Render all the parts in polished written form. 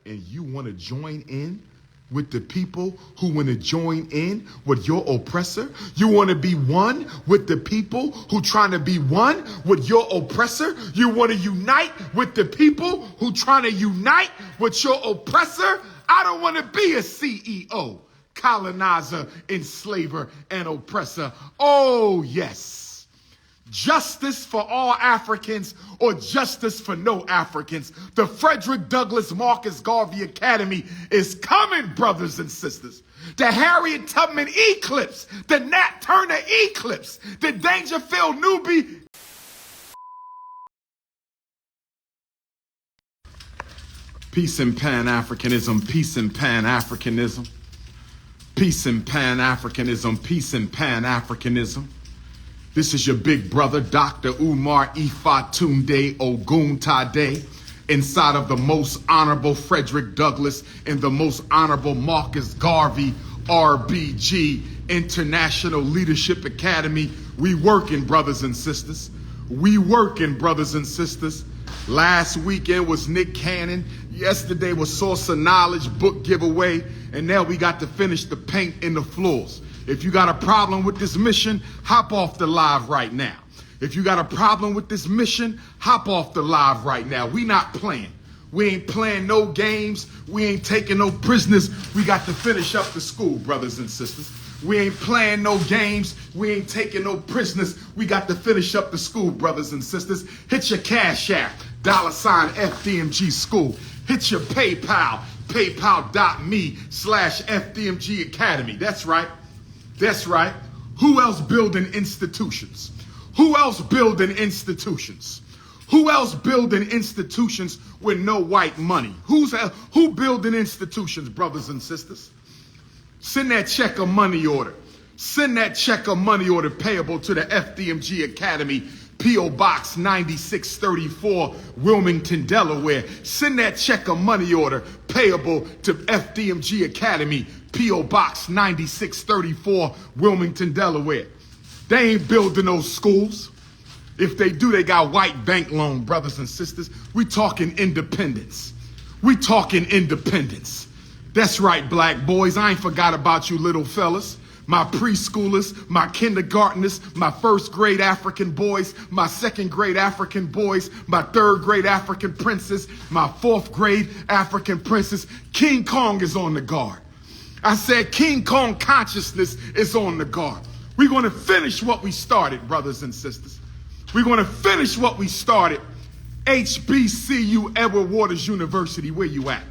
and you want to join in with the people who want to join in with your oppressor? You want to be one with the people who trying to be one with your oppressor? You want to unite with the people who trying to unite with your oppressor? I don't want to be a CEO, colonizer, enslaver, and oppressor. Oh, yes. Justice for all Africans or justice for no Africans. The Frederick Douglass Marcus Garvey Academy is coming, brothers and sisters. The Harriet Tubman Eclipse, the Nat Turner Eclipse, the Dangerfield Newbie. Peace and Pan-Africanism, peace and Pan-Africanism. Peace and Pan-Africanism, peace and Pan-Africanism. This is your big brother, Dr. Umar Ifatunde Oguntade, inside of the most honorable Frederick Douglass and the most honorable Marcus Garvey RBG International Leadership Academy. We working, brothers and sisters. We working, brothers and sisters. Last weekend was Nick Cannon. Yesterday was Source of Knowledge book giveaway. And now we got to finish the paint in the floors. If you got a problem with this mission, hop off the live right now. If you got a problem with this mission, hop off the live right now. We not playing. We ain't playing no games. We ain't taking no prisoners. We got to finish up the school, brothers and sisters. We ain't playing no games. We ain't taking no prisoners. We got to finish up the school, brothers and sisters. Hit your Cash App, $ Fdmg school. Hit your PayPal, paypal.me/Fdmg Academy. That's right. That's right. Who else building institutions? Who else building institutions? Who else building institutions with no white money? Who building institutions, brothers and sisters? Send that check or money order. Send that check or money order payable to the Fdmg Academy, P.O. Box 9634, Wilmington, Delaware. Send that check or money order payable to Fdmg Academy, P.O. Box 9634, Wilmington, Delaware. They ain't building those schools. If they do, they got white bank loan, brothers and sisters. We talking independence. We talking independence. That's right, black boys. I ain't forgot about you little fellas. My preschoolers, my kindergartners, my first grade African boys, my second grade African boys, my third grade African princess, my fourth grade African princess. King Kong is on the guard. I said King Kong consciousness is on the guard. We're going to finish what we started, brothers and sisters. We're going to finish what we started. HBCU Edward Waters University, where you at?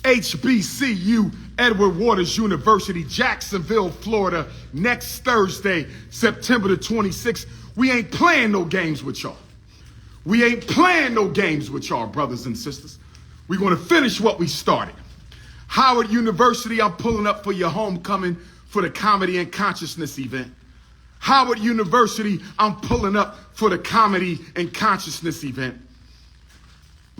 HBCU Edward Waters University, Jacksonville, Florida, next Thursday, September the 26th. We ain't playing no games with y'all. We ain't playing no games with y'all, brothers and sisters. We're going to finish what we started. Howard University, I'm pulling up for your homecoming for the Comedy and Consciousness event. Howard University, I'm pulling up for the Comedy and Consciousness event.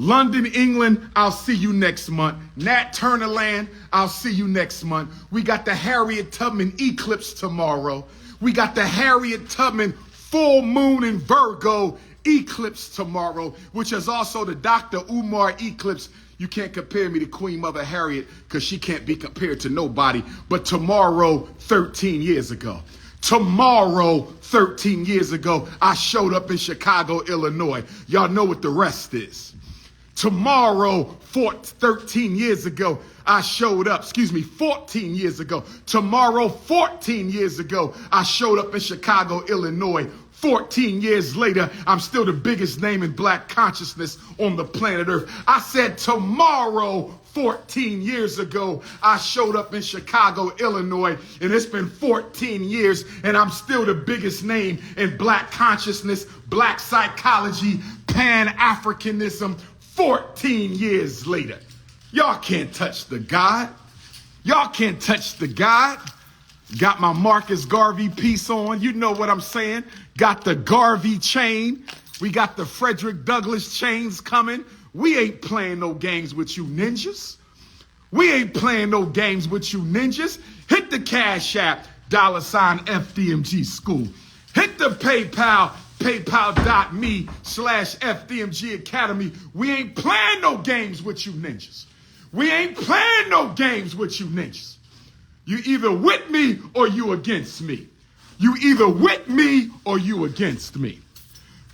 London, England, I'll see you next month. Nat Turner Land, I'll see you next month. We got the Harriet Tubman Eclipse tomorrow. We got the Harriet Tubman Full Moon in Virgo Eclipse tomorrow, which is also the Dr. Umar Eclipse. You can't compare me to Queen Mother Harriet because she can't be compared to nobody. But tomorrow, 13 years ago. Tomorrow, 13 years ago, I showed up in Chicago, Illinois. Y'all know what the rest is. Tomorrow, 13 years ago, I showed up, 14 years ago. Tomorrow, 14 years ago, I showed up in Chicago, Illinois. 14 years later, I'm still the biggest name in black consciousness on the planet Earth. I said tomorrow, 14 years ago, I showed up in Chicago, Illinois, and it's been 14 years, and I'm still the biggest name in black consciousness, black psychology, pan-Africanism, 14 years later. Y'all can't touch the God. Y'all can't touch the God. Got my Marcus Garvey piece on. You know what I'm saying. Got the Garvey chain. We got the Frederick Douglass chains coming. We ain't playing no games with you ninjas. We ain't playing no games with you ninjas. Hit the Cash App, $ Fdmg school. Hit the PayPal, paypal.me/Fdmg Academy. We ain't playing no games with you ninjas. We ain't playing no games with you ninjas. You either with me or you against me. You either with me or you against me.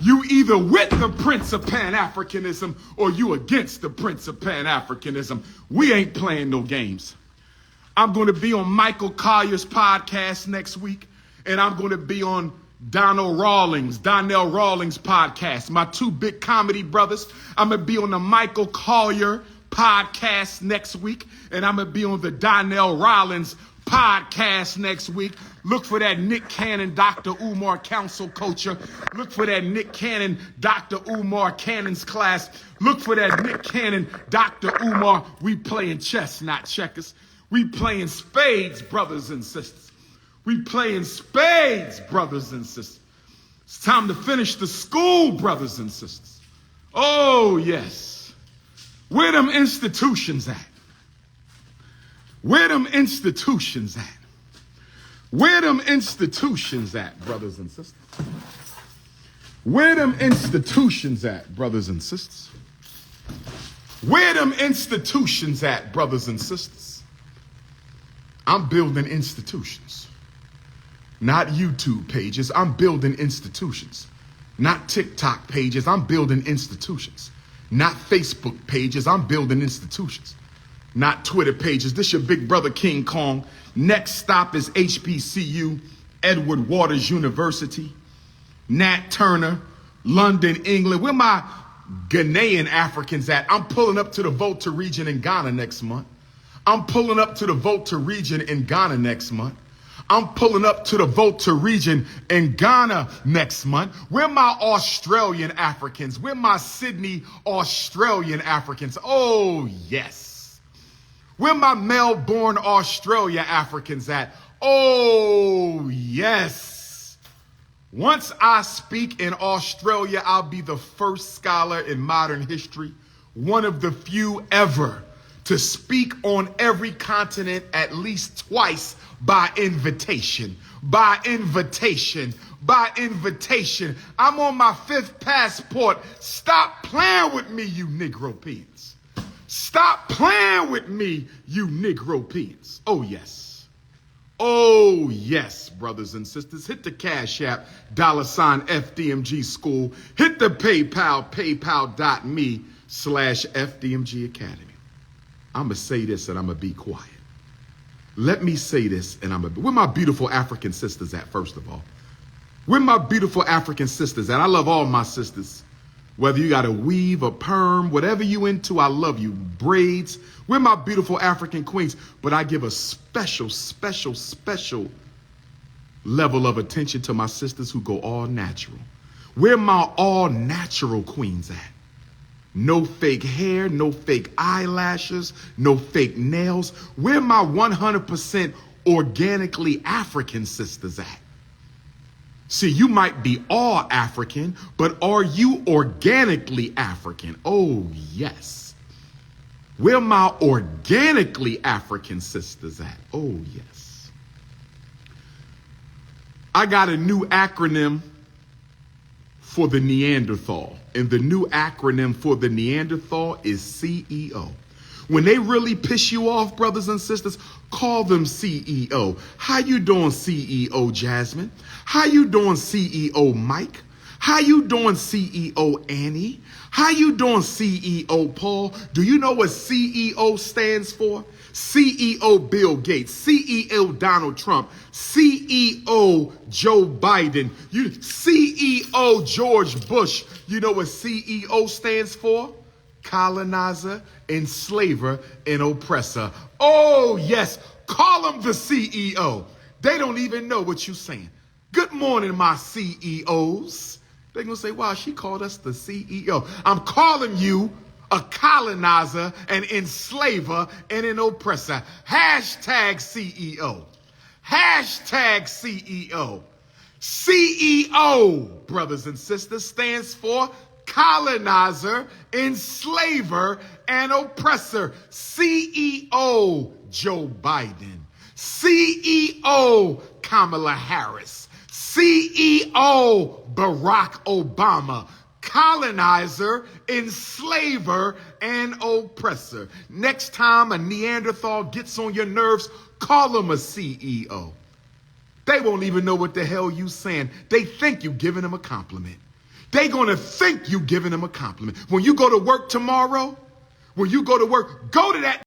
You either with the Prince of Pan-Africanism or you against the Prince of Pan-Africanism. We ain't playing no games. I'm going to be on Michael Collier's podcast next week, and I'm going to be on Donnell Rawlings' podcast, my two big comedy brothers. I'm going to be on the Michael Collier podcast next week, and I'm going to be on the Donnell Rawlings podcast next week. Look for that Nick Cannon, Dr. Umar Council Culture. Look for that Nick Cannon, Dr. Umar Cannon's class. Look for that Nick Cannon, Dr. Umar. We playing chess, not checkers. We playing spades, brothers and sisters. We playing spades, brothers and sisters. It's time to finish the school, brothers and sisters. Oh, yes. Where them institutions at? Where them institutions at? Where them institutions at, brothers and sisters? Where them institutions at, brothers and sisters? Where them institutions at, brothers and sisters? I'm building institutions. Not YouTube pages. I'm building institutions. Not TikTok pages. I'm building institutions. Not Facebook pages. I'm building institutions. Not Twitter pages. This your big brother King Kong. Next stop is HBCU, Edward Waters University, Nat Turner, London, England. Where my Ghanaian Africans at? I'm pulling up to the Volta region in Ghana next month. I'm pulling up to the Volta region in Ghana next month. I'm pulling up to the Volta region in Ghana next month. Where my Australian Africans? Where my Sydney Australian Africans? Oh, yes. Where my Melbourne, Australia Africans at? Oh, yes. Once I speak in Australia, I'll be the first scholar in modern history, one of the few ever to speak on every continent at least twice by invitation. By invitation. By invitation. I'm on my 5th passport. Stop playing with me, you Negropeans. Stop playing with me, you Negropeans. Oh, yes. Oh, yes, brothers and sisters. Hit the Cash App, $Fdmg School. Hit the PayPal, paypal.me/FDMG Academy. I'm going to say this and I'm going to be quiet. Let me say this and I'm going to... Where my beautiful African sisters at, first of all? Where my beautiful African sisters at? I love all my sisters. Whether you got to weave a perm, whatever you into, I love you. Braids. We're my beautiful African queens. But I give a special level of attention to my sisters who go all natural. Where my all natural queens at? No fake hair, no fake eyelashes, no fake nails. Where my 100% organically African sisters at? See, you might be all African, but are you organically African? Oh, yes. Where my organically African sisters at? Oh, yes. I got a new acronym for the Neanderthal. And the new acronym for the Neanderthal is CEO. When they really piss you off, brothers and sisters, call them CEO. How you doing, CEO Jasmine? How you doing, CEO Mike? How you doing, CEO Annie? How you doing, CEO Paul? Do you know what CEO stands for? CEO Bill Gates, CEO Donald Trump, CEO Joe Biden, CEO George Bush. You know what CEO stands for? Colonizer, enslaver, and oppressor. Oh, yes. Call them the CEO. They don't even know what you're saying. Good morning, my CEOs. They're going to say, wow, she called us the CEO. I'm calling you a colonizer, an enslaver, and an oppressor. Hashtag CEO. Hashtag CEO. CEO, brothers and sisters, stands for colonizer, enslaver, and oppressor. CEO Joe Biden. CEO Kamala Harris. CEO Barack Obama. Colonizer, enslaver, an oppressor. Next time a Neanderthal gets on your nerves, call him a CEO. They won't even know what the hell you saying. They think you giving them a compliment. They gonna think you giving them a compliment. When you go to work tomorrow, go to that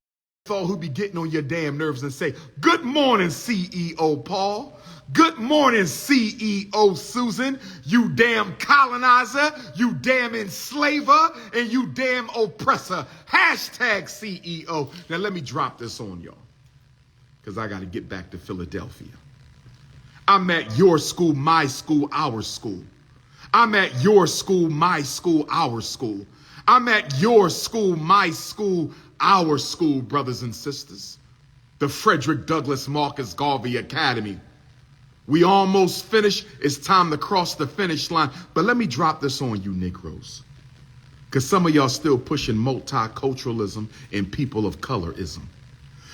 who be getting on your damn nerves and say, good morning, CEO Paul. Good morning, CEO Susan. You damn colonizer, you damn enslaver, and you damn oppressor. Hashtag CEO. Now let me drop this on y'all, because I got to get back to Philadelphia. I'm at your school, my school, our school. I'm at your school, my school, our school. I'm at your school, my school, our school, brothers and sisters. The Frederick Douglass Marcus Garvey Academy. We almost finished. It's time to cross the finish line. But let me drop this on you Negroes, because some of y'all still pushing multiculturalism and people of colorism.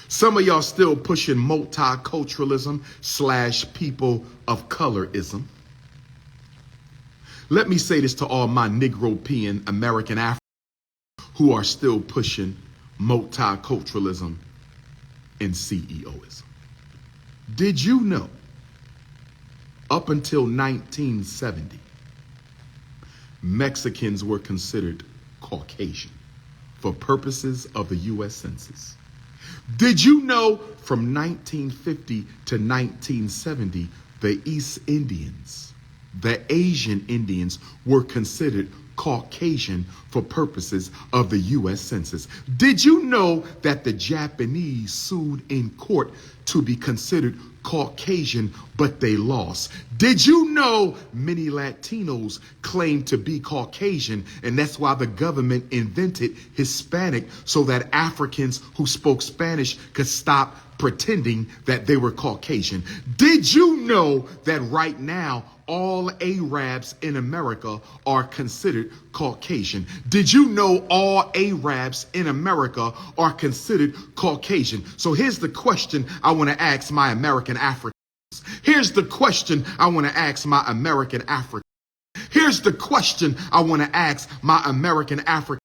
Some of y'all still pushing multiculturalism / people of colorism. Let me say this to all my Negropean American Africans who are still pushing multiculturalism and CEOism. Did you know up until 1970, Mexicans were considered Caucasian for purposes of the U.S. Census? Did you know from 1950 to 1970, the East Indians, the Asian Indians, were considered Caucasian for purposes of the U.S. Census? Did you know that the Japanese sued in court to be considered Caucasian, but they lost? Did you know many Latinos claim to be Caucasian, and that's why the government invented Hispanic, so that Africans who spoke Spanish could stop pretending that they were Caucasian? Did you know that right now all Arabs in America are considered Caucasian? Did you know all Arabs in America are considered Caucasian? So here's the question I want to ask my American Africans. Here's the question I want to ask my American Africans. Here's the question I want to ask my American Africans.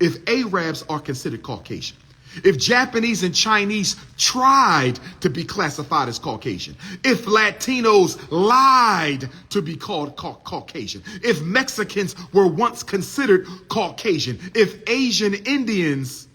If Arabs are considered Caucasian, if Japanese and Chinese tried to be classified as Caucasian, if Latinos lied to be called Caucasian, if Mexicans were once considered Caucasian, if Asian Indians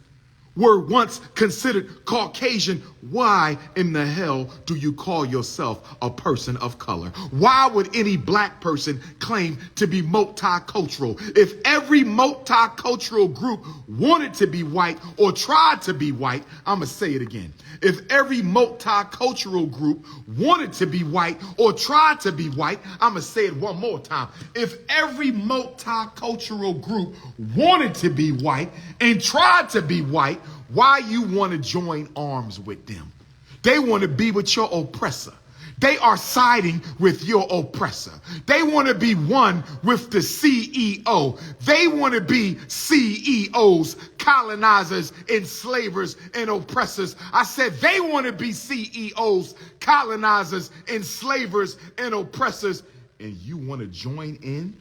were once considered Caucasian, why in the hell do you call yourself a person of color? Why would any black person claim to be multicultural? If every multicultural group wanted to be white or tried to be white, I'm going to say it again. If every multicultural group wanted to be white or tried to be white, I'm going to say it one more time. If every multicultural group wanted to be white and tried to be white, why you want to join arms with them? They want to be with your oppressor. They are siding with your oppressor. They want to be one with the CEO. They want to be CEOs, colonizers, enslavers, and oppressors. I said they want to be CEOs, colonizers, enslavers, and oppressors. And you want to join in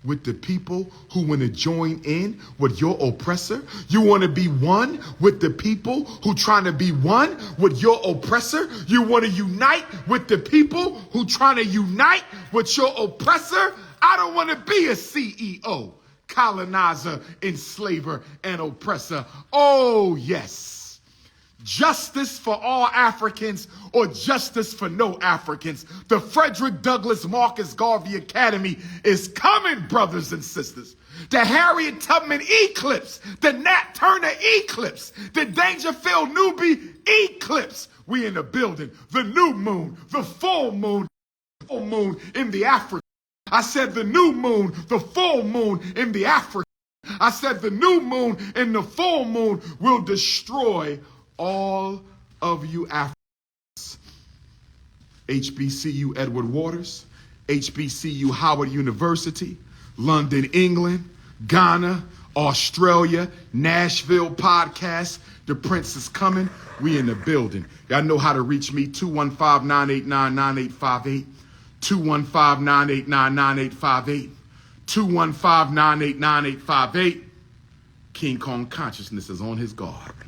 with the people who want to join in with your oppressor? You want to be one with the people who trying to be one with your oppressor? You want to unite with the people who trying to unite with your oppressor? I don't want to be a CEO, colonizer, enslaver, and oppressor. Oh, yes. Justice for all Africans or justice for no Africans. The Frederick Douglass Marcus Garvey Academy is coming, brothers and sisters. The Harriet Tubman eclipse, the Nat Turner eclipse, the Dangerfield Newby eclipse. We in the building. The new moon, the full moon in the Africa. I said the new moon, the full moon in the Africa. I said the new moon and the full moon will destroy all of you Africans. HBCU Edward Waters, HBCU Howard University, London, England, Ghana, Australia, Nashville podcast. The Prince is coming. We in the building. Y'all know how to reach me, 215-989-9858, 215-989-9858, 215-989-9858. King Kong consciousness is on his guard.